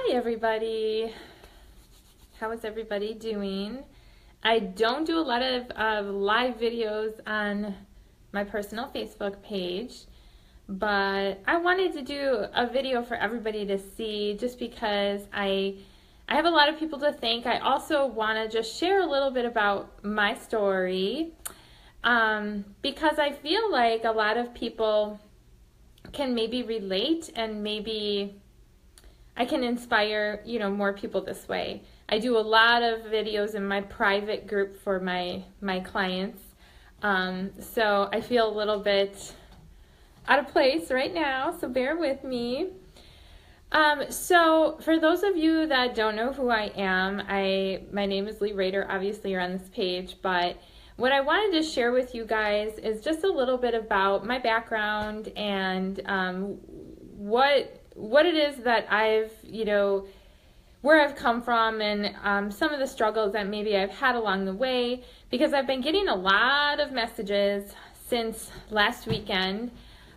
Hi everybody, how is everybody doing? I don't do a lot of live videos on my personal Facebook page, but I wanted to do a video for everybody to see just because I have a lot of people to thank. I also want to just share a little bit about my story because I feel like a lot of people can maybe relate and maybe I can inspire, more people this way. I do a lot of videos in my private group for my clients. So I feel a little bit out of place right now, so bear with me. So for those of you that don't know who I am, my name is Lee Rader. Obviously you're on this page, but what I wanted to share with you guys is just a little bit about my background and what it is that I've, where I've come from and some of the struggles that maybe I've had along the way, because I've been getting a lot of messages since last weekend.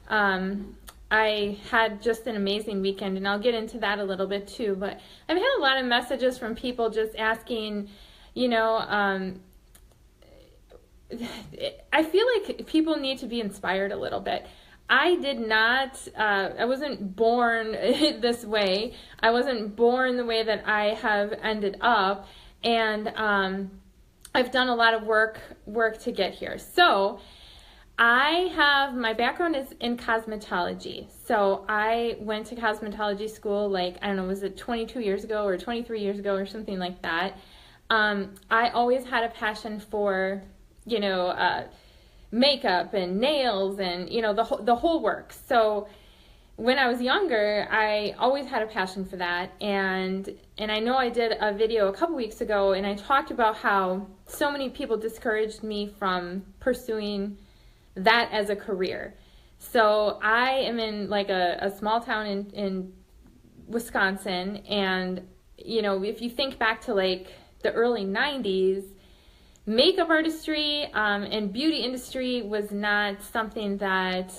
I had just an amazing weekend, and I'll get into that a little bit too, but I've had a lot of messages from people just asking, I feel like people need to be inspired a little bit. I wasn't born this way. I wasn't born the way that I have ended up, and I've done a lot of work to get here. So my background is in cosmetology. So I went to cosmetology school, was it 22 years ago or 23 years ago or something like that. I always had a passion for, makeup and nails and the whole works. So when I was younger, I always had a passion for that, and I know I did a video a couple weeks ago and I talked about how so many people discouraged me from pursuing that as a career. So I am in a small town in Wisconsin, and if you think back to the early 90s, makeup artistry and beauty industry was not something that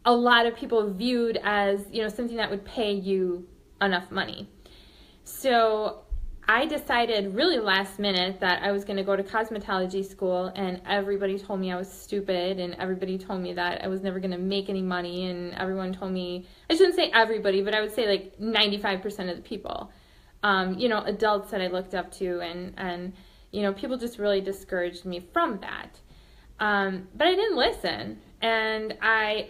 a lot of people viewed as, something that would pay you enough money. So I decided really last minute that I was going to go to cosmetology school, and everybody told me I was stupid, and everybody told me that I was never going to make any money, and everyone told me, I shouldn't say everybody, but I would say 95% of the people, adults that I looked up to, and people just really discouraged me from that. But I didn't listen. And I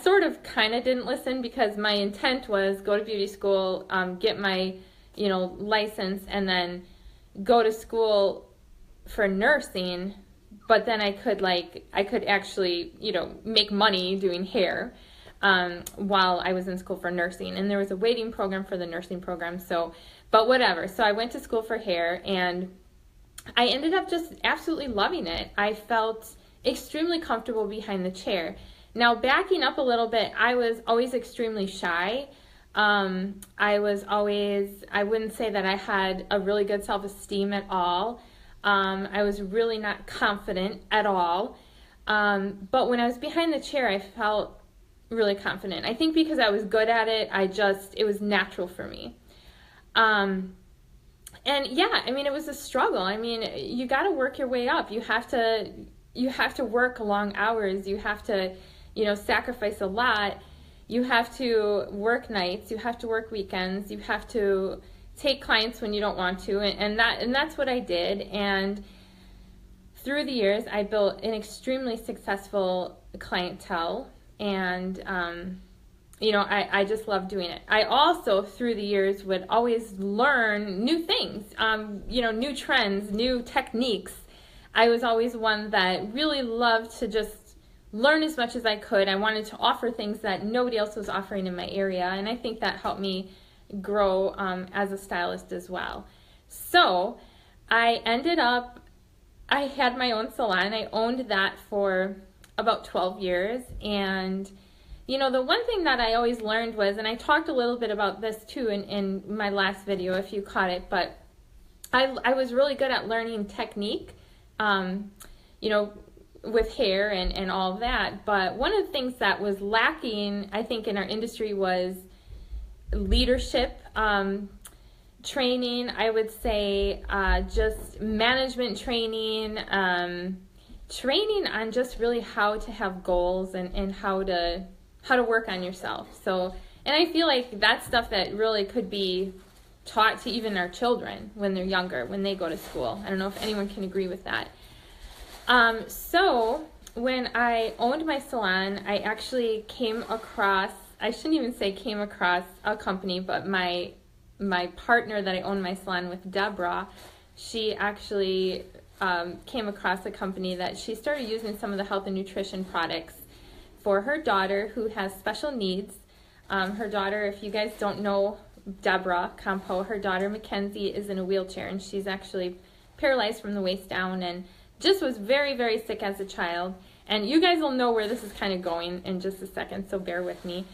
sort of kind of didn't listen, because my intent was go to beauty school, get my, license, and then go to school for nursing. But then I could actually, make money doing hair, while I was in school for nursing. And there was a waiting program for the nursing program. But whatever. So I went to school for hair, and I ended up just absolutely loving it. I felt extremely comfortable behind the chair. Now, backing up a little bit, I was always extremely shy. I wouldn't say that I had a really good self-esteem at all. I was really not confident at all. But when I was behind the chair, I felt really confident. I think because I was good at it, it was natural for me. And yeah, it was a struggle. You got to work your way up. You have to work long hours. You have to, sacrifice a lot. You have to work nights. You have to work weekends. You have to take clients when you don't want to. And that's what I did. And through the years, I built an extremely successful clientele. And, I just love doing it. I also, through the years, would always learn new things, new trends, new techniques. I was always one that really loved to just learn as much as I could. I wanted to offer things that nobody else was offering in my area, and I think that helped me grow as a stylist as well. So I had my own salon. I owned that for about 12 years, and the one thing that I always learned was, and I talked a little bit about this too in my last video if you caught it, but I was really good at learning technique, with hair and all of that. But one of the things that was lacking, I think, in our industry was leadership training. I would say just management training, training on just really how to have goals and how to work on yourself. So, and I feel like that's stuff that really could be taught to even our children when they're younger, when they go to school. I don't know if anyone can agree with that. So when I owned my salon, I actually came across, I shouldn't even say came across a company, but my partner that I owned my salon with, Deborah, she actually came across a company that she started using some of the health and nutrition products for her daughter who has special needs. Her daughter, if you guys don't know Deborah Campo, her daughter Mackenzie is in a wheelchair, and she's actually paralyzed from the waist down and just was very, very sick as a child. And you guys will know where this is kind of going in just a second, so bear with me.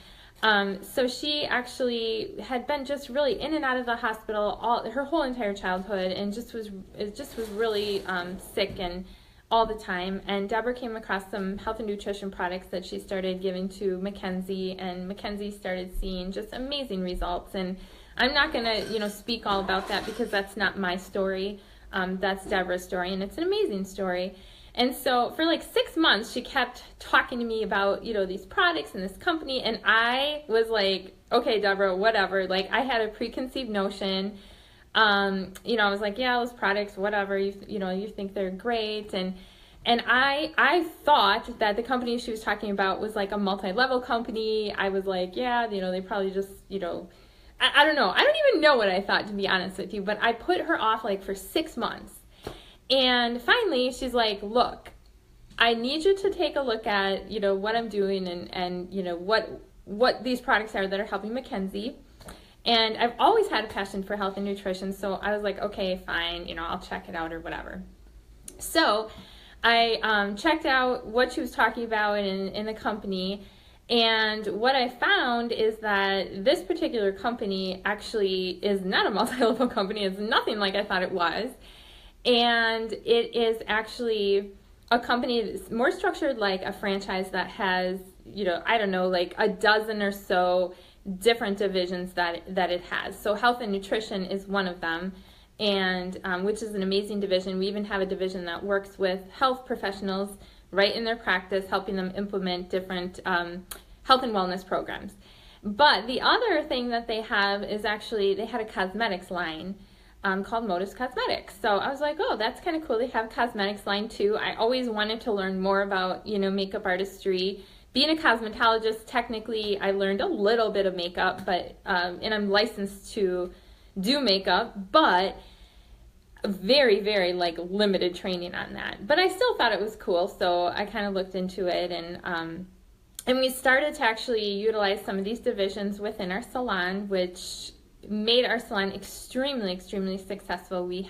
So she actually had been just really in and out of the hospital her whole entire childhood, and just was really sick and all the time. And Deborah came across some health and nutrition products that she started giving to Mackenzie, and Mackenzie started seeing just amazing results. And I'm not going to, speak all about that because that's not my story. That's Deborah's story, and it's an amazing story. And so for like 6 months, she kept talking to me about, these products and this company. And I was like, okay, Deborah, whatever. Like, I had a preconceived notion. I was like, yeah, those products, whatever, you think they're great. And I thought that the company she was talking about was like a multi-level company. I was like, yeah, they probably just, I don't know. I don't even know what I thought, to be honest with you. But I put her off like for 6 months. And finally, she's like, look, I need you to take a look at, what I'm doing and what these products are that are helping Mackenzie. And I've always had a passion for health and nutrition, so I was like, okay, fine, I'll check it out or whatever. So I checked out what she was talking about in the company, and what I found is that this particular company actually is not a multi-level company. It's nothing like I thought it was. And it is actually a company that's more structured like a franchise that has, like a dozen or so different divisions that it has. So health and nutrition is one of them, and which is an amazing division. We even have a division that works with health professionals right in their practice, helping them implement different health and wellness programs. But the other thing that they have is actually they had a cosmetics line called Modus Cosmetics. So I was like, oh, that's kind of cool. They have a cosmetics line too. I always wanted to learn more about, makeup artistry. Being a cosmetologist, technically, I learned a little bit of makeup, but and I'm licensed to do makeup, but very, very limited training on that. But I still thought it was cool, so I kind of looked into it, and we started to actually utilize some of these divisions within our salon, which made our salon extremely, extremely successful. We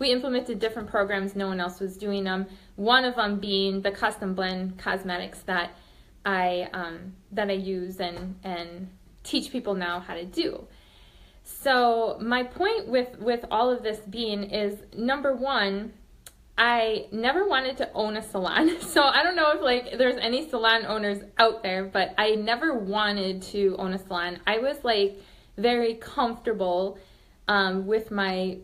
implemented different programs. No one else was doing them. One of them being the custom blend cosmetics that I use and teach people now how to do. So my point with all of this being is, number one, I never wanted to own a salon. So I don't know if there's any salon owners out there, but I never wanted to own a salon. I was very comfortable with my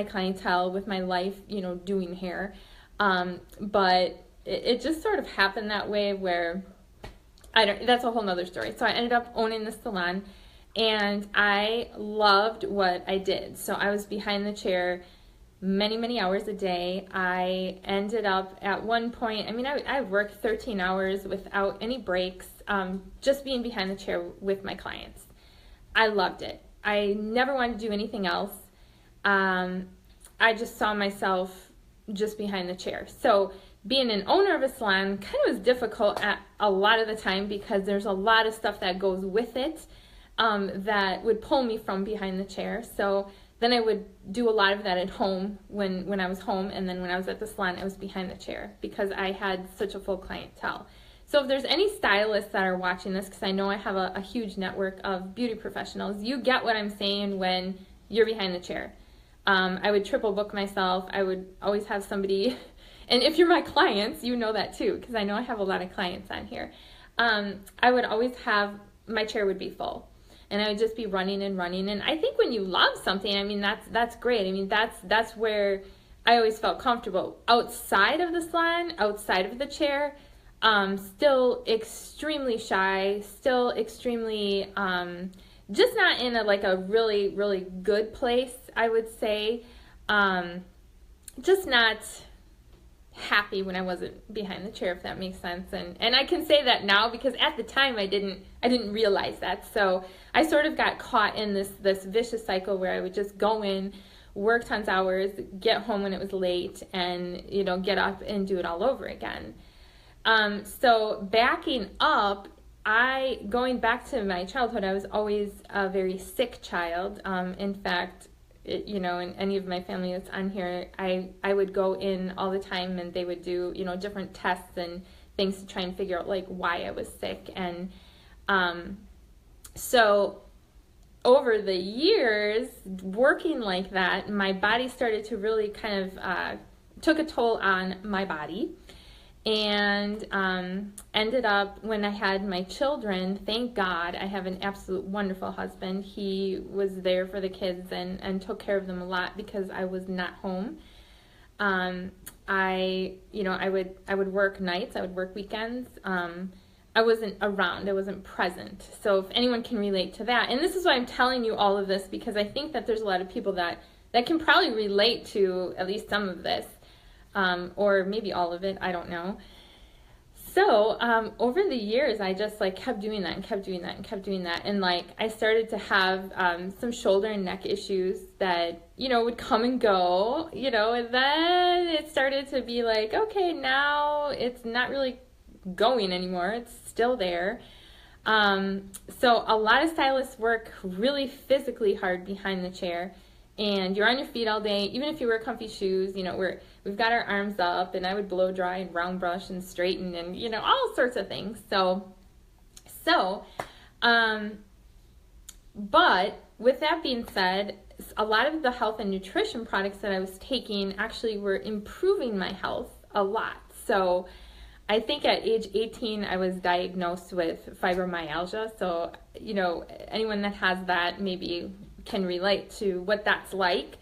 clientele, with my life, doing hair. But it just sort of happened that way where that's a whole nother story. So I ended up owning the salon, and I loved what I did. So I was behind the chair many, many hours a day. I ended up at one point, I worked 13 hours without any breaks, just being behind the chair with my clients. I loved it. I never wanted to do anything else. I just saw myself just behind the chair. So being an owner of a salon kind of was difficult at a lot of the time because there's a lot of stuff that goes with it that would pull me from behind the chair. So then I would do a lot of that at home when I was home, and then when I was at the salon, I was behind the chair because I had such a full clientele. So if there's any stylists that are watching this, because I know I have a huge network of beauty professionals, you get what I'm saying when you're behind the chair. I would triple book myself. I would always have somebody, and if you're my clients, you know that too, because I know I have a lot of clients on here. I would always have, my chair would be full. and I would just be running and running. And I think when you love something, I mean, that's great. I mean, that's where I always felt comfortable. Outside of the salon, outside of the chair, still extremely shy, still extremely, just not in a really, really good place, I would say. Just not happy when I wasn't behind the chair, if that makes sense. And I can say that now because at the time I didn't realize that. So I sort of got caught in this vicious cycle where I would just go in, work tons of hours, get home when it was late, and get up and do it all over again. So backing up, going back to my childhood, I was always a very sick child. In fact, and any of my family that's on here, I would go in all the time, and they would do, different tests and things to try and figure out why I was sick. And so over the years working like that, my body started to really kind of took a toll on my body. And ended up, when I had my children, thank God, I have an absolute wonderful husband. He was there for the kids and took care of them a lot because I was not home. I would work nights, I would work weekends. I wasn't around, I wasn't present. So if anyone can relate to that, and this is why I'm telling you all of this, because I think that there's a lot of people that can probably relate to at least some of this. Or maybe all of it, I don't know. So over the years, I just kept doing that and kept doing that and kept doing that. And I started to have some shoulder and neck issues that, would come and go, and then it started to be okay, now it's not really going anymore. It's still there. So a lot of stylists work really physically hard behind the chair. And you're on your feet all day, even if you wear comfy shoes, we've got our arms up, and I would blow dry and round brush and straighten and, all sorts of things. But with that being said, a lot of the health and nutrition products that I was taking actually were improving my health a lot. So I think at age 18, I was diagnosed with fibromyalgia. So, anyone that has that maybe can relate to what that's like.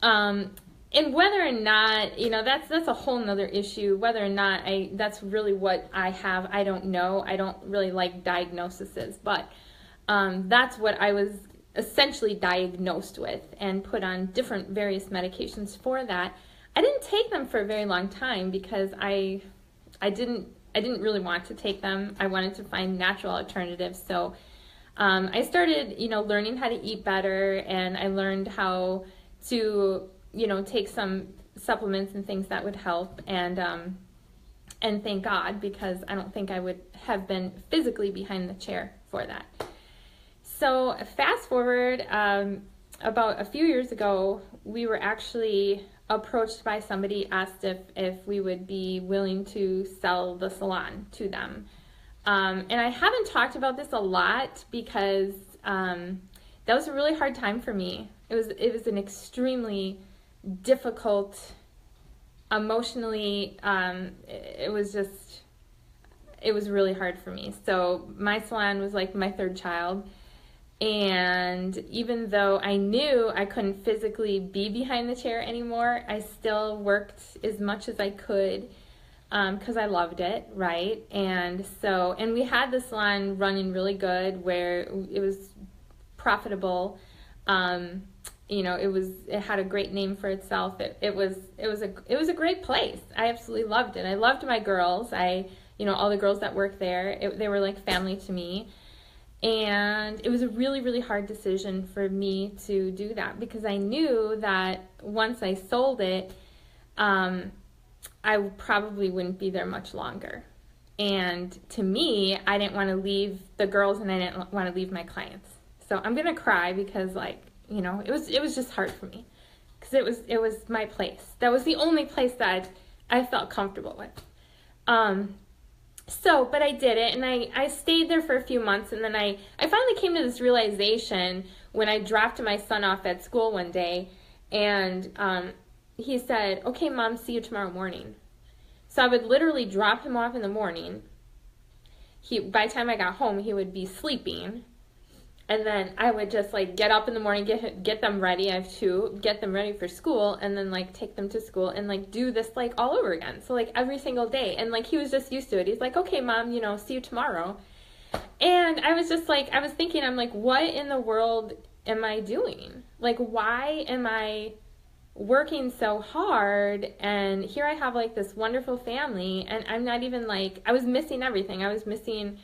And whether or not, that's a whole nother issue. Whether or not that's really what I have, I don't know. I don't really like diagnoses, but that's what I was essentially diagnosed with and put on different various medications for that. I didn't take them for a very long time because I didn't really want to take them. I wanted to find natural alternatives. So I started, learning how to eat better, and I learned how to, take some supplements and things that would help. And thank God, because I don't think I would have been physically behind the chair for that. So fast forward, about a few years ago, we were actually approached by somebody, asked if we would be willing to sell the salon to them. And I haven't talked about this a lot because that was a really hard time for me. It was an extremely difficult, emotionally, it was really hard for me. So my salon was like my third child. And even though I knew I couldn't physically be behind the chair anymore, I still worked as much as I could because I loved it, right? And we had the salon running really good where it was profitable. It had a great name for itself. It was a great place. I absolutely loved it. I loved my girls. All the girls that worked there, they were like family to me. And it was a really, really hard decision for me to do that because I knew that once I sold it, I probably wouldn't be there much longer. And to me, I didn't want to leave the girls and I didn't want to leave my clients. So I'm going to cry because it was just hard for me because it was my place. That was the only place that I felt comfortable with. But I did it, and I stayed there for a few months, and then I finally came to this realization when I dropped my son off at school one day, and he said, "Okay, Mom, see you tomorrow morning." So I would literally drop him off in the morning. By the time I got home, he would be sleeping. And then I would just like get up in the morning, get them ready. I have two, get them ready for school, and then like take them to school and like do this like all over again. So like every single day. And like he was just used to it. He's like, okay, mom, you know, see you tomorrow. And I was just like, I was thinking, I'm like, what in the world am I doing? Like, why am I working so hard? And here I have like this wonderful family, and I'm not even like, I was missing everything. I was missing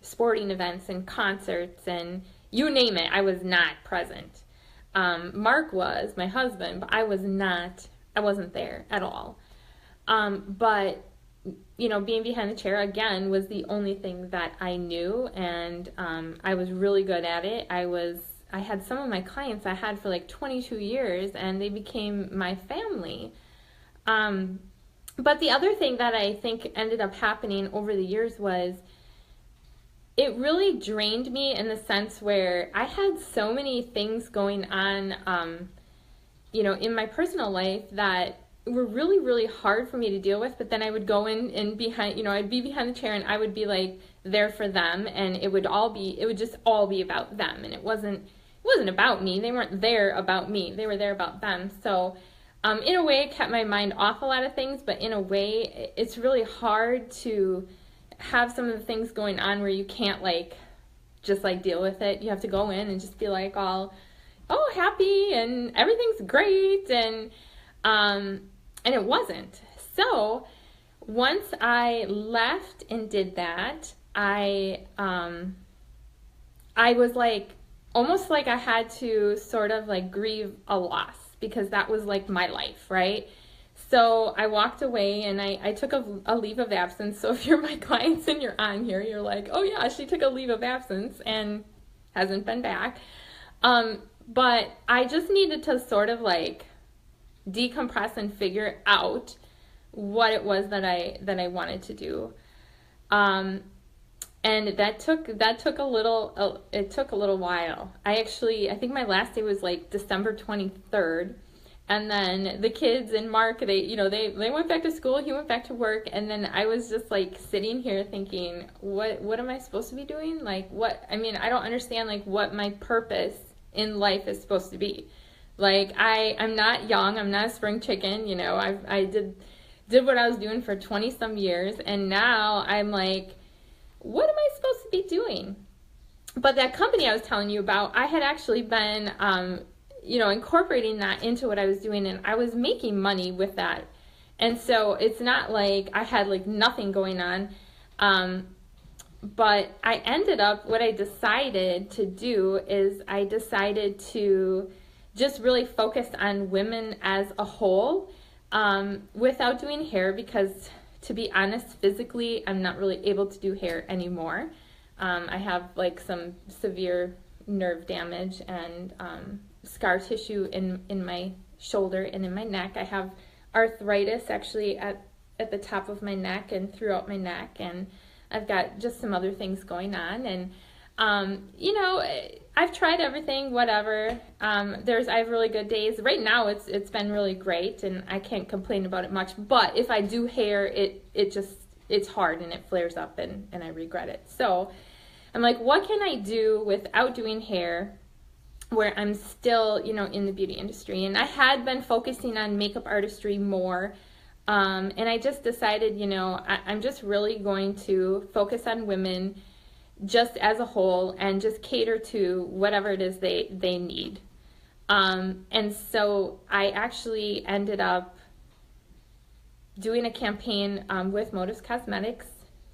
sporting events and concerts and you name it. I was not present. Mark was my husband, but I wasn't there at all. But you know, being behind the chair again was the only thing that I knew, and I was really good at it. I had some of my clients I had for like 22 years, and they became my family. But the other thing that I think ended up happening over the years was it really drained me in the sense where I had so many things going on, you know, in my personal life that were really, really hard for me to deal with. But then I would go in and behind, you know, I'd be behind the chair and I would be like there for them, and it would just all be about them. And it wasn't about me. They weren't there about me. They were there about them. So in a way, it kept my mind off a lot of things, but in a way, it's really hard to have some of the things going on where you can't like just like deal with it. You have to go in and just be like all, oh, happy and everything's great, and it wasn't. So once I left and did that, I was like almost like I had to sort of like grieve a loss, because that was like my life, right? So I walked away and I took a leave of absence. So if you're my clients and you're on here, you're like, oh yeah, she took a leave of absence and hasn't been back. But I just needed to sort of like decompress and figure out what it was that I wanted to do. And that took a little while. I think my last day was like December 23rd. And then the kids and Mark, they went back to school, he went back to work, and then I was just like sitting here thinking, what am I supposed to be doing? Like I don't understand like what my purpose in life is supposed to be. Like I'm not young, I'm not a spring chicken, you know, I did what I was doing for 20 some years, and now I'm like, what am I supposed to be doing? But that company I was telling you about, I had actually been incorporating that into what I was doing, and I was making money with that. And so it's not like I had like nothing going on. But I ended up, what I decided to do is I decided to just really focus on women as a whole, without doing hair, because to be honest, physically, I'm not really able to do hair anymore. I have like some severe nerve damage and scar tissue in my shoulder and in my neck. I have arthritis actually at the top of my neck and throughout my neck, and I've got just some other things going on. And I've tried everything, whatever. I have really good days. Right now it's been really great, and I can't complain about it much. But if I do hair, it's hard and it flares up, and I regret it. So I'm like, what can I do without doing hair where I'm still, in the beauty industry? And I had been focusing on makeup artistry more. And I just decided, I'm just really going to focus on women just as a whole and just cater to whatever it is they need. And so I actually ended up doing a campaign with Motives Cosmetics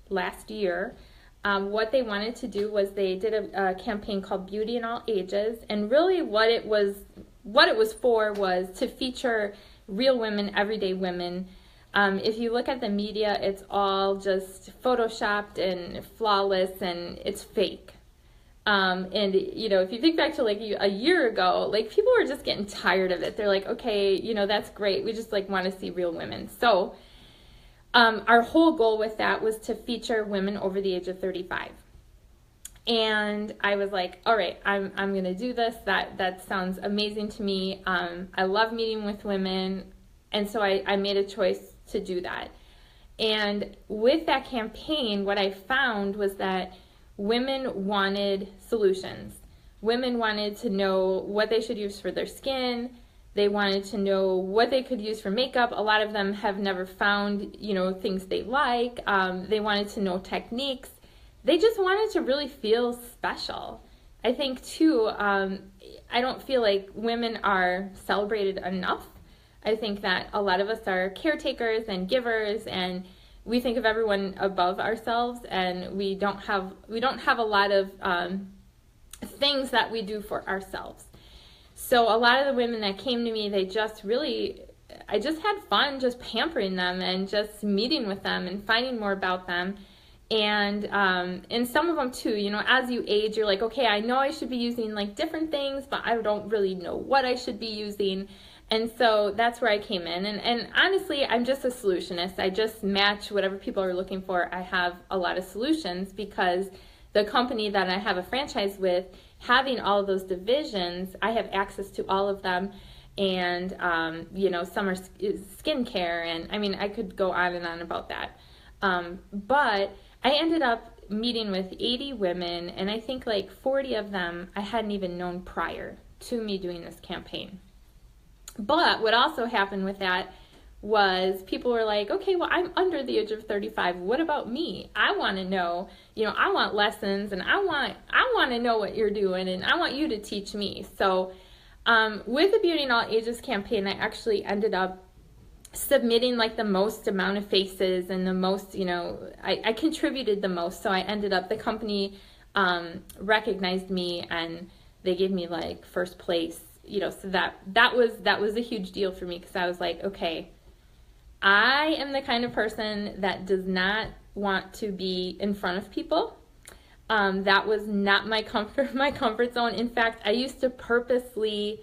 last year. What they wanted to do was they did a campaign called Beauty in All Ages, and really what it was for was to feature real women, everyday women. If you look at the media, it's all just photoshopped and flawless, and it's fake. And if you think back to like a year ago, like people were just getting tired of it. They're like, okay, that's great. We just like want to see real women. So our whole goal with that was to feature women over the age of 35. And I was like, all right, I'm going to do this. That sounds amazing to me. I love meeting with women. And so I made a choice to do that. And with that campaign, what I found was that women wanted solutions. women wanted to know what they should use for their skin. They wanted to know what they could use for makeup. A lot of them have never found, things they like. They wanted to know techniques. They just wanted to really feel special. I think, too, I don't feel like women are celebrated enough. I think that a lot of us are caretakers and givers, and we think of everyone above ourselves, and we don't have a lot of things that we do for ourselves. So a lot of the women that came to me, I just had fun just pampering them and just meeting with them and finding more about them. And some of them too, as you age, you're like, okay, I know I should be using like different things, but I don't really know what I should be using. And so that's where I came in. And honestly, I'm just a solutionist. I just match whatever people are looking for. I have a lot of solutions because the company that I have a franchise with, having all of those divisions, I have access to all of them. And, some are skincare. And I mean, I could go on and on about that. But I ended up meeting with 80 women, and I think like 40 of them I hadn't even known prior to me doing this campaign. But what also happened with that was people were like, okay, well, I'm under the age of 35. What about me? I want to know, I want lessons, and I want to know what you're doing, and I want you to teach me. So with the Beauty in All Ages campaign, I actually ended up submitting like the most amount of faces and the most, I contributed the most. So I ended up, the company recognized me, and they gave me like first place, so that was a huge deal for me, because I was like, okay, I am the kind of person that does not want to be in front of people. That was not my comfort zone. In fact, I used to purposely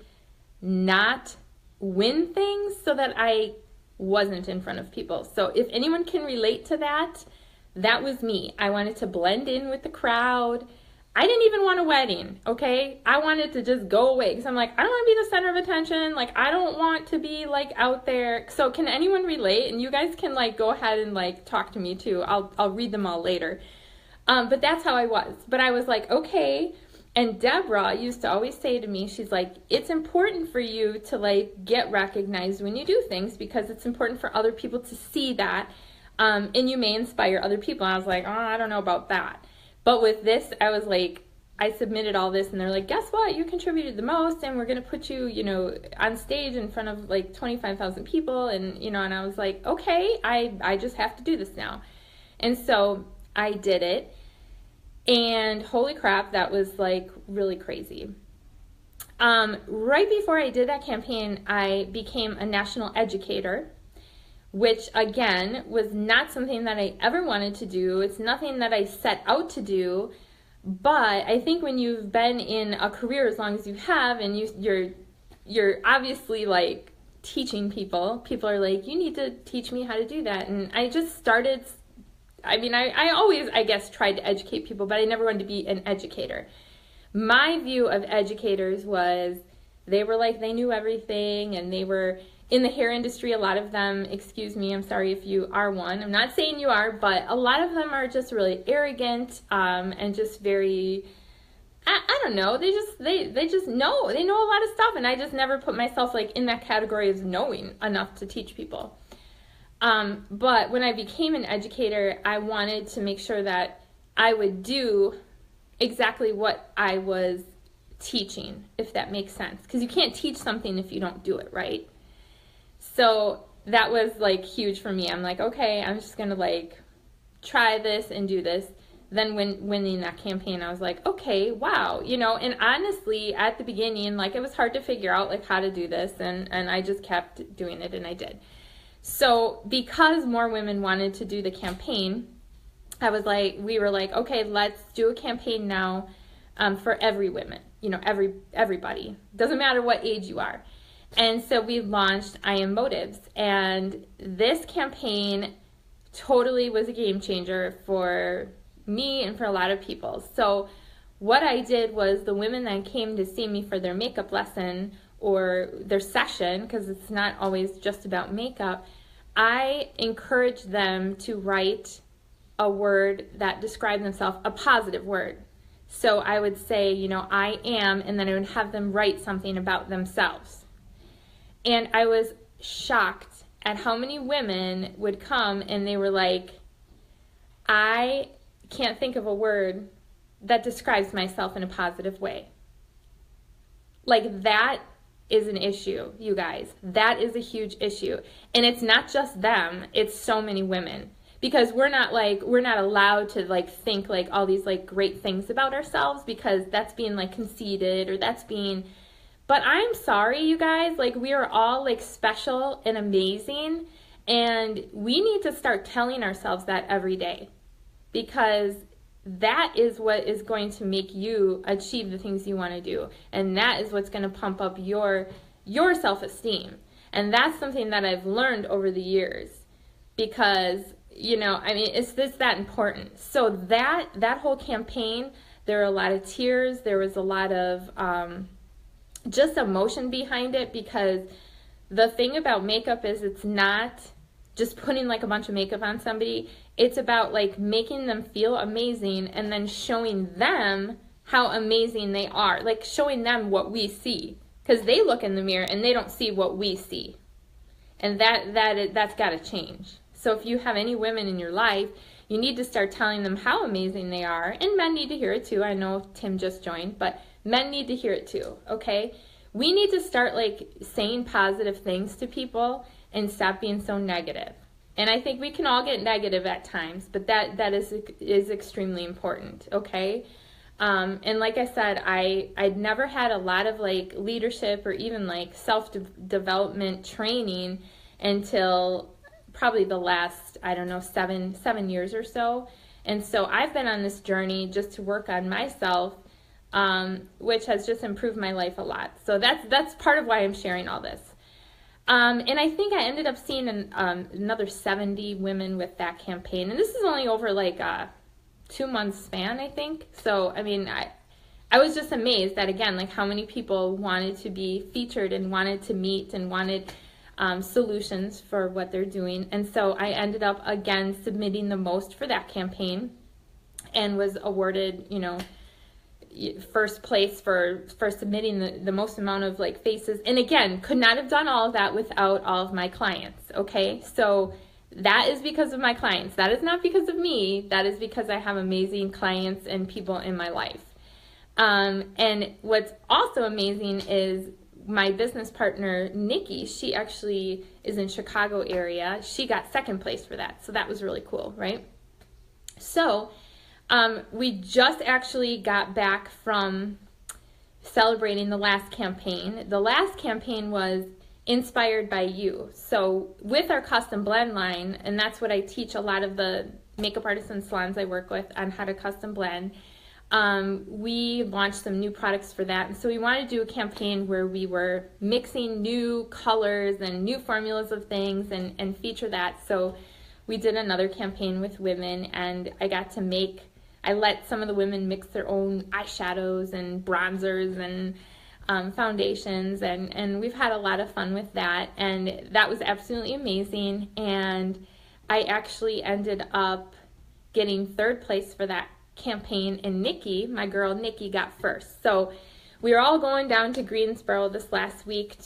not win things so that I wasn't in front of people. So if anyone can relate to that, that was me. I wanted to blend in with the crowd. I didn't even want a wedding, okay? I wanted to just go away, because I'm like, I don't want to be the center of attention. Like, I don't want to be like out there. So can anyone relate? And you guys can like go ahead and like talk to me too. I'll read them all later. But that's how I was. But I was like, okay. And Deborah used to always say to me, she's like, it's important for you to like get recognized when you do things, because it's important for other people to see that, and you may inspire other people. And I was like, oh, I don't know about that. But with this, I was like, I submitted all this, and they're like, guess what? You contributed the most, and we're going to put you, on stage in front of like 25,000 people. And, and I was like, okay, I just have to do this now. And so I did it. And holy crap, that was like really crazy. Right before I did that campaign, I became a national educator, which again was not something that I ever wanted to do. It's nothing that I set out to do. But I think when you've been in a career as long as you have, and you're obviously like teaching people are like, you need to teach me how to do that. And I just started. I mean, I always, I guess, tried to educate people, but I never wanted to be an educator. My view of educators was they were like, they knew everything, and they were in the hair industry. A lot of them, excuse me, I'm sorry if you are one. I'm not saying you are, but a lot of them are just really arrogant, and just very, I don't know, they just know. They know a lot of stuff, and I just never put myself like in that category as knowing enough to teach people. But when I became an educator, I wanted to make sure that I would do exactly what I was teaching, if that makes sense. Because you can't teach something if you don't do it, right? So that was like huge for me. I'm like, okay, I'm just going to like try this and do this. Then when winning that campaign, I was like, okay, wow, and honestly, at the beginning, like it was hard to figure out like how to do this, and I just kept doing it, and I did. So because more women wanted to do the campaign, we were like, okay, let's do a campaign now for every woman, everybody. Doesn't matter what age you are. And so we launched I Am Motives. And this campaign totally was a game changer for me and for a lot of people. So what I did was, the women that came to see me for their makeup lesson or their session, because it's not always just about makeup, I encourage them to write a word that describes themselves, a positive word. So I would say, you know, I am, and then I would have them write something about themselves. And I was shocked at how many women would come and they were like, I can't think of a word that describes myself in a positive way. Like, that is an issue, you guys. That is a huge issue. And it's not just them, it's so many women. Because we're not allowed to like think like all these like great things about ourselves, because that's being like conceited, or that's being, but I'm sorry, you guys, like, we are all like special and amazing, and we need to start telling ourselves that every day, because that is what is going to make you achieve the things you want to do, and that is what's going to pump up your self-esteem. And that's something that I've learned over the years, because, you know, I mean, it's that important. So that whole campaign, there were a lot of tears, there was a lot of just emotion behind it, because the thing about makeup is it's not just putting like a bunch of makeup on somebody. It's about like making them feel amazing and then showing them how amazing they are, like showing them what we see, because they look in the mirror and they don't see what we see, and that's got to change. So if you have any women in your life, you need to start telling them how amazing they are, and men need to hear it too. I know Tim just joined, but men need to hear it too, okay? We need to start like saying positive things to people and stop being so negative. And I think we can all get negative at times, but that is extremely important, okay? And like I said, I'd never had a lot of like leadership or even like self-development training until probably the last, I don't know, seven years or so. And so I've been on this journey just to work on myself, which has just improved my life a lot. So that's part of why I'm sharing all this. And I think I ended up seeing another 70 women with that campaign. And this is only over like a 2-month span, I think. So, I mean, I was just amazed that, again, like how many people wanted to be featured and wanted to meet and wanted solutions for what they're doing. And so I ended up, again, submitting the most for that campaign and was awarded, you know, first place for submitting the most amount of like faces. And again, could not have done all of that without all of my clients, okay? So that is because of my clients. That is not because of me. That is because I have amazing clients and people in my life. And what's also amazing is my business partner, Nikki, she actually is in Chicago area. She got second place for that. So that was really cool, right? So we just actually got back from celebrating the last campaign. The last campaign was inspired by you. So with our custom blend line, and that's what I teach a lot of the makeup artists and salons I work with on how to custom blend, we launched some new products for that. And so we wanted to do a campaign where we were mixing new colors and new formulas of things and feature that. So we did another campaign with women, and I let some of the women mix their own eyeshadows and bronzers and foundations, and we've had a lot of fun with that, and that was absolutely amazing. And I actually ended up getting third place for that campaign, and Nikki, my girl Nikki, got first. So we were all going down to Greensboro this last week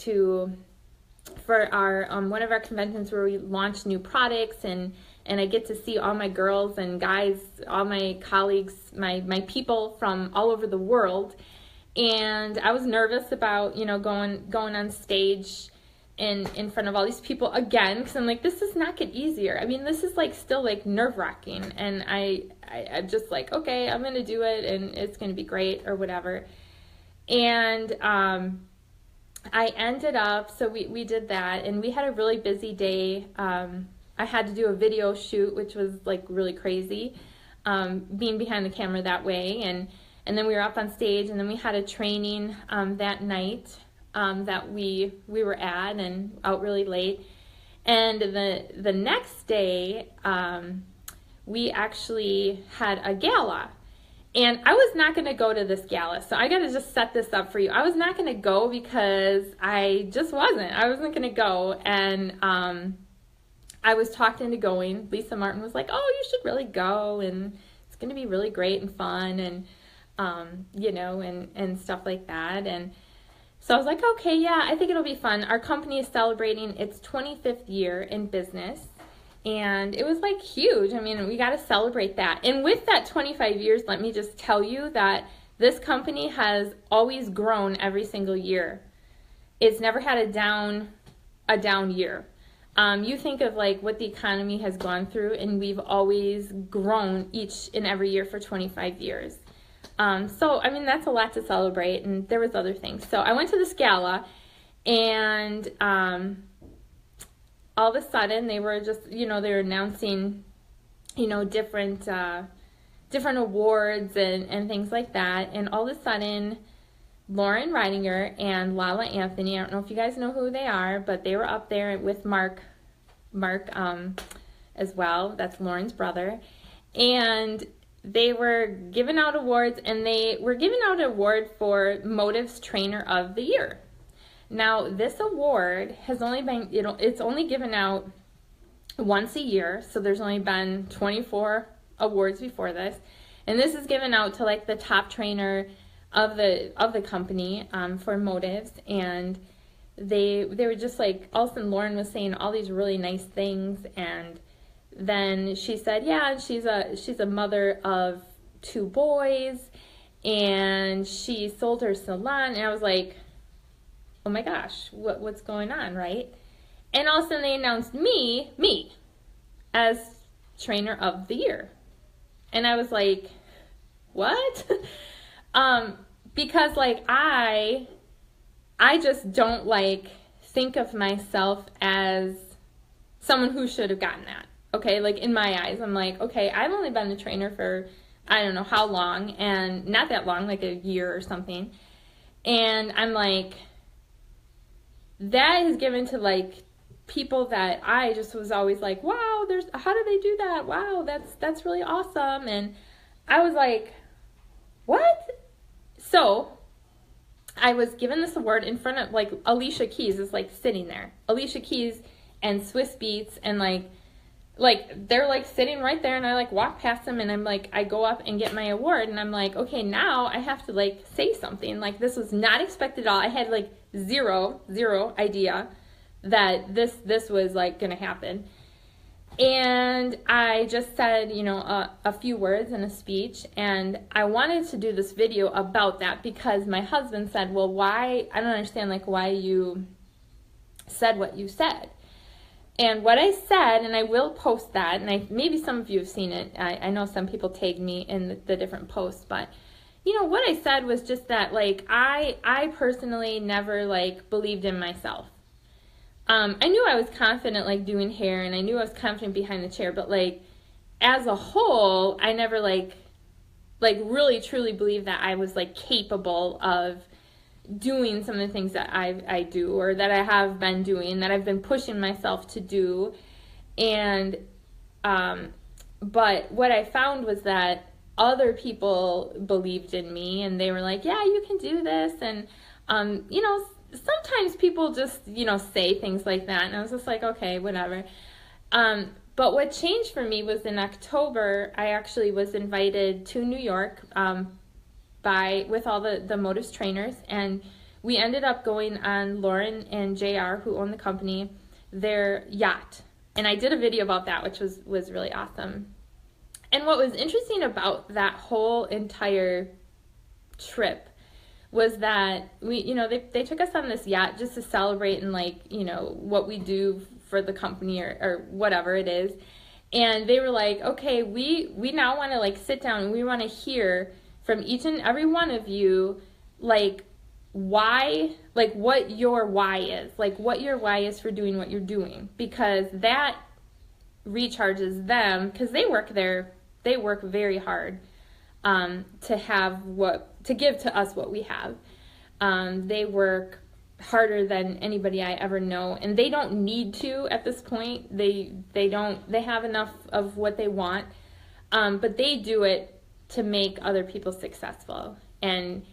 for our one of our conventions where we launched new products, and I get to see all my girls and guys, all my colleagues, my people from all over the world. And I was nervous about, you know, going on stage in front of all these people again, because I'm like, this does not get easier. I mean, this is like still like nerve-wracking, and I'm just like, okay, I'm gonna do it, and it's gonna be great or whatever. And I ended up, so we did that, and we had a really busy day. I had to do a video shoot, which was like really crazy, being behind the camera that way, and then we were up on stage, and then we had a training that night that we were at, and out really late. And the next day, we actually had a gala. And I was not going to go to this gala, so I got to just set this up for you. I was not going to go because I just wasn't. I wasn't going to go, and I was talked into going. Lisa Martin was like, oh, you should really go, and it's going to be really great and fun. And and stuff like that. And so I was like, okay, yeah, I think it'll be fun. Our company is celebrating its 25th year in business. And it was like huge. I mean, we got to celebrate that. And with that 25 years, let me just tell you that this company has always grown every single year. It's never had a down year. You think of like what the economy has gone through, and we've always grown each and every year for 25 years. So, I mean, that's a lot to celebrate, and there was other things. So I went to this gala, and all of a sudden they were just, they were announcing, different awards and things like that. And all of a sudden, Lauren Reidinger and Lala Anthony, I don't know if you guys know who they are, but they were up there with Mark as well. That's Lauren's brother. And they were giving out awards, and they were giving out an award for Motives Trainer of the Year. Now, this award has only been, it's only given out once a year, so there's only been 24 awards before this. And this is given out to like the top trainer of the company for Motives. And they were just like, all of a sudden Lauren was saying all these really nice things, and then she said, yeah, she's a mother of 2 boys, and she sold her salon. And I was like, oh my gosh, what's going on, right? And all of a sudden they announced me as trainer of the year. And I was like, what? Because like I just don't like think of myself as someone who should have gotten that. Okay, like in my eyes, I'm like, okay, I've only been a trainer for I don't know how long, and not that long, like a year or something. And I'm like, that is given to like people that I just was always like, wow, how do they do that? Wow, that's really awesome. And I was like, what? So I was given this award in front of like Alicia Keys is like sitting there. Alicia Keys and Swiss Beats, and like they're like sitting right there, and I like walk past them, and I'm like, I go up and get my award, and I'm like, okay, now I have to like say something. Like, this was not expected at all. I had like zero idea that this was like gonna happen. And I just said, a few words in a speech, and I wanted to do this video about that because my husband said, well, why, I don't understand like why you said what you said. And what I said, and I will post that, and maybe some of you have seen it. I know some people tag me in the different posts, but what I said was just that like I personally never like believed in myself. I knew I was confident like doing hair, and I knew I was confident behind the chair, but like as a whole, I never like really truly believed that I was like capable of doing some of the things that I do, or that I have been doing, that I've been pushing myself to do. And but what I found was that other people believed in me, and they were like, yeah, you can do this. And sometimes people just say things like that, and I was just like, okay, whatever. But what changed for me was in October, I actually was invited to New York with all the Motives trainers, and we ended up going on Lauren and JR, who own the company, their yacht. And I did a video about that, which was really awesome. And what was interesting about that whole entire trip was that they took us on this yacht just to celebrate and like, what we do for the company or whatever it is. And they were like, okay, we now want to like sit down, and we want to hear from each and every one of you, like why, like what your why is, like what your why is for doing what you're doing, because that recharges them, because they work very hard to give to us what we have. They work harder than anybody I ever know, and they don't need to at this point. They have enough of what they want, but they do it to make other people successful. And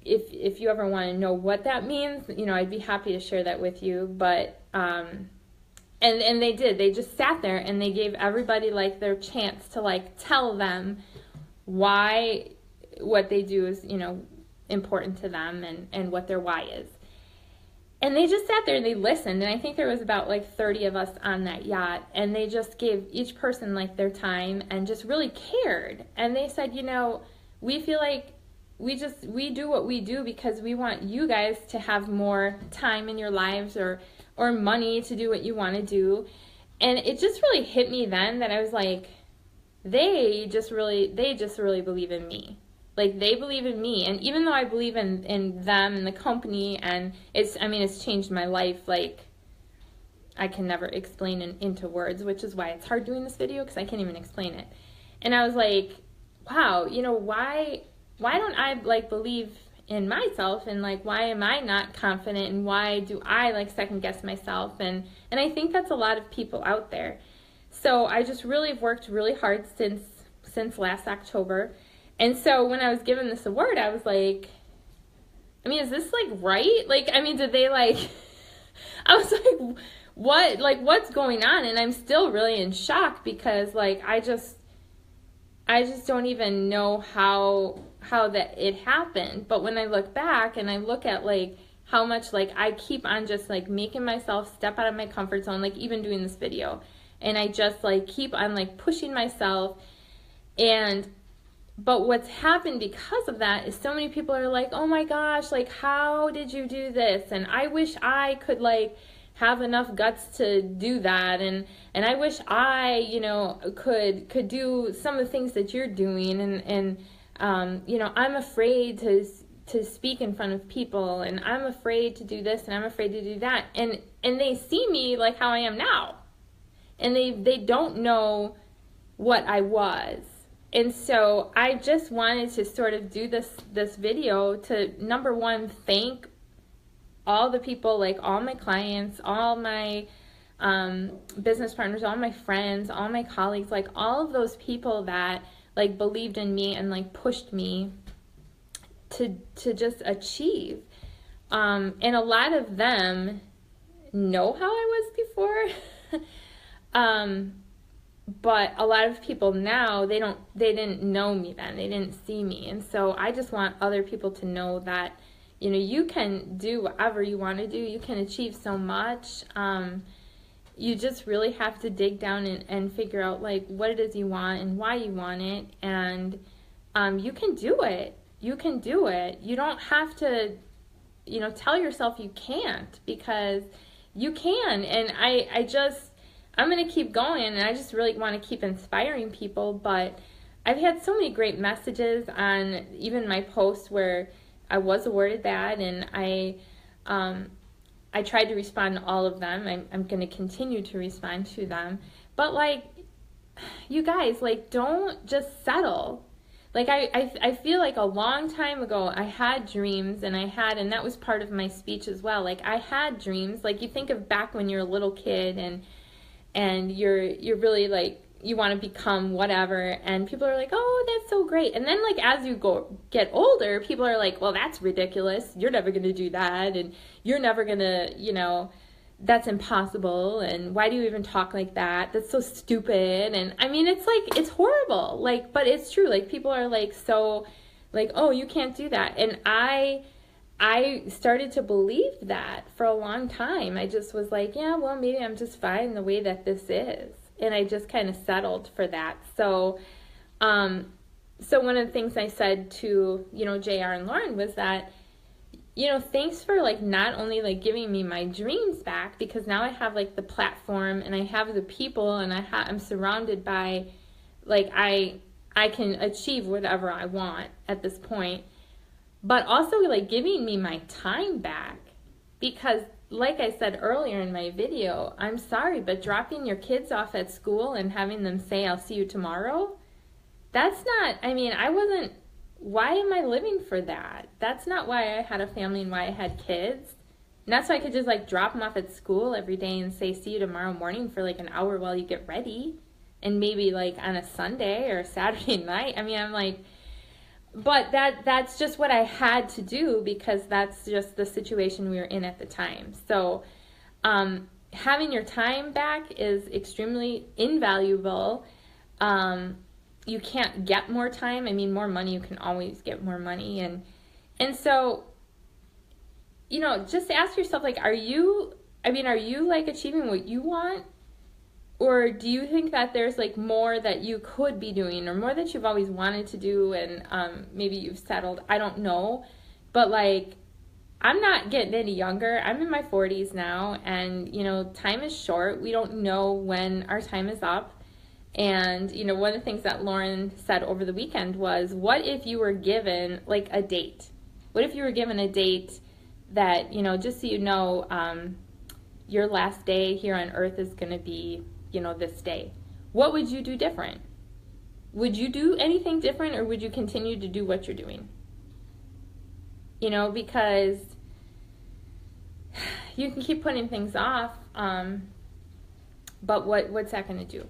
if you ever want to know what that means, I'd be happy to share that with you. But and they just sat there, and they gave everybody like their chance to like tell them why what they do is, important to them, and what their why is. And they just sat there and they listened. And I think there was about like 30 of us on that yacht. And they just gave each person like their time and just really cared. And they said, we feel like we do what we do because we want you guys to have more time in your lives or money to do what you want to do. And it just really hit me then that I was like, they just really believe in me. Like, they believe in me. And even though I believe in them and the company, and it's changed my life, like, I can never explain into words, which is why it's hard doing this video, because I can't even explain it. And I was like, wow, why don't I, like, believe in myself, and, like, why am I not confident, and why do I, like, second guess myself? And I think that's a lot of people out there. So I just really have worked really hard since last October. And so when I was given this award, I was like, is this, like, right? Like, did they, like, I was like, what, like, what's going on? And I'm still really in shock because, like, I just don't even know how that it happened. But when I look back and I look at, like, how much, like, I keep on just, like, making myself step out of my comfort zone, like, even doing this video. And I just, like, keep on, like, pushing myself. But what's happened because of that is so many people are like, oh my gosh, like, how did you do this? And I wish I could, like, have enough guts to do that. And I wish I, could do some of the things that you're doing. And I'm afraid to speak in front of people, and I'm afraid to do this, and I'm afraid to do that. And they see me like how I am now. And they don't know what I was. And so I just wanted to sort of do this video to, number one, thank all the people, like all my clients, all my business partners, all my friends, all my colleagues, like all of those people that, like, believed in me and, like, pushed me to just achieve. And a lot of them know how I was before. But a lot of people now, they didn't know me then. They didn't see me. And so I just want other people to know that, you can do whatever you want to do. You can achieve so much. You just really have to dig down and figure out, like, what it is you want and why you want it. And you can do it. You can do it. You don't have to, tell yourself you can't, because you can. And I'm going to keep going, and I just really want to keep inspiring people. But I've had so many great messages on even my post where I was awarded that, and I tried to respond to all of them. I'm going to continue to respond to them. But, like, you guys, like, don't just settle. Like, I feel like a long time ago I had dreams, and that was part of my speech as well. Like, I had dreams. Like, you think of back when you're a little kid, and you're really, like, you want to become whatever, and people are like, oh, that's so great. And then, like, as you get older, people are like, well, that's ridiculous. You're never going to do that, and you're never going to, that's impossible, and why do you even talk like that? That's so stupid. And it's like, it's horrible, like, but it's true. Like, people are like, so, like, oh, you can't do that. And I started to believe that for a long time. I just was like, yeah, well, maybe I'm just fine the way that this is. And I just kind of settled for that. So one of the things I said to, JR and Lauren was that, thanks for, like, not only, like, giving me my dreams back, because now I have, like, the platform, and I have the people, and I'm surrounded by, like, I can achieve whatever I want at this point. But also, like, giving me my time back, because, like I said earlier in my video, I'm sorry, but dropping your kids off at school and having them say, I'll see you tomorrow, that's not, why am I living for that? That's not why I had a family and why I had kids. And that's why I could just, like, drop them off at school every day and say, see you tomorrow morning for, like, an hour while you get ready. And maybe, like, on a Sunday or a Saturday night. I'm like, but that's just what I had to do, because that's just the situation we were in at the time. So having your time back is extremely invaluable. you can't get more time. I mean, more money, you can always get more money. And so, you know, just ask yourself, like, are you like achieving what you want? Or do you think that there's like more that you could be doing, or more that you've always wanted to do, and maybe you've settled? I don't know. But like, I'm not getting any younger. I'm in my 40s now, and you know, time is short. We don't know when our time is up. And you know, one of the things that Lauren said over the weekend was, what if you were given like a date? What if you were given a date that, you know, just so you know, your last day here on earth is going to be, you know, this day? What would you do different? Would you do anything different, or would you continue to do what you're doing? You know, because you can keep putting things off, but what's that going to do?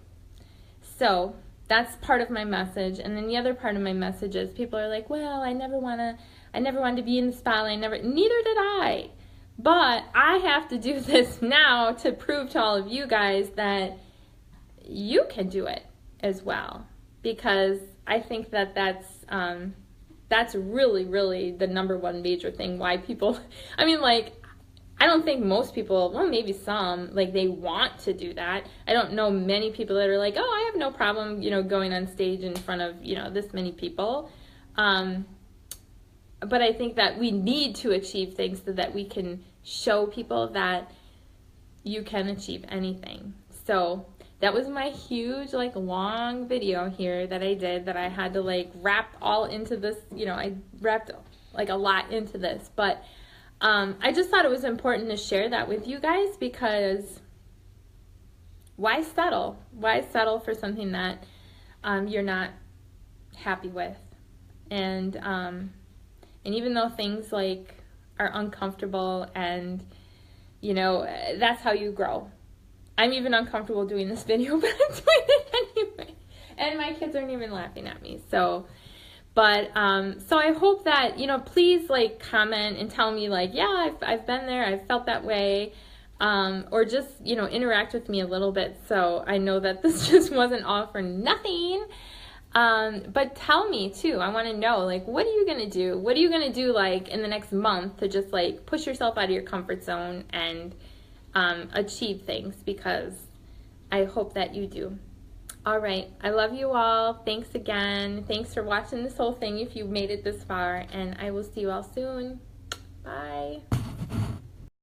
So that's part of my message. And then the other part of my message is, people are like, well, I never wanted to be in the spotlight. Neither did I. But I have to do this now to prove to all of you guys that you can do it as well. Because I think that that's really, really the number one major thing why people, I mean, like, I don't think most people, well, maybe some, like, they want to do that. I don't know many people that are like, oh, I have no problem, you know, going on stage in front of, you know, this many people. But I think that we need to achieve things so that we can show people that you can achieve anything. So that was my huge, like, long video here that I did, that I had to, like, wrap all into this. You know, I wrapped, like, a lot into this. But I just thought it was important to share that with you guys, because why settle? Why settle for something that you're not happy with? And even though things, like, are uncomfortable, and, you know, that's how you grow. I'm even uncomfortable doing this video, but I'm doing it anyway. And my kids aren't even laughing at me. So, but, so I hope that, you know, please, like, comment and tell me, like, yeah, I've been there, I've felt that way. Or just, you know, interact with me a little bit, so I know that this just wasn't all for nothing. But tell me too, I want to know, like, what are you going to do? What are you going to do, like, in the next month to just, like, push yourself out of your comfort zone and achieve things? Because I hope that you do. All right. I love you all. Thanks again. Thanks for watching this whole thing if you made it this far, and I will see you all soon. Bye.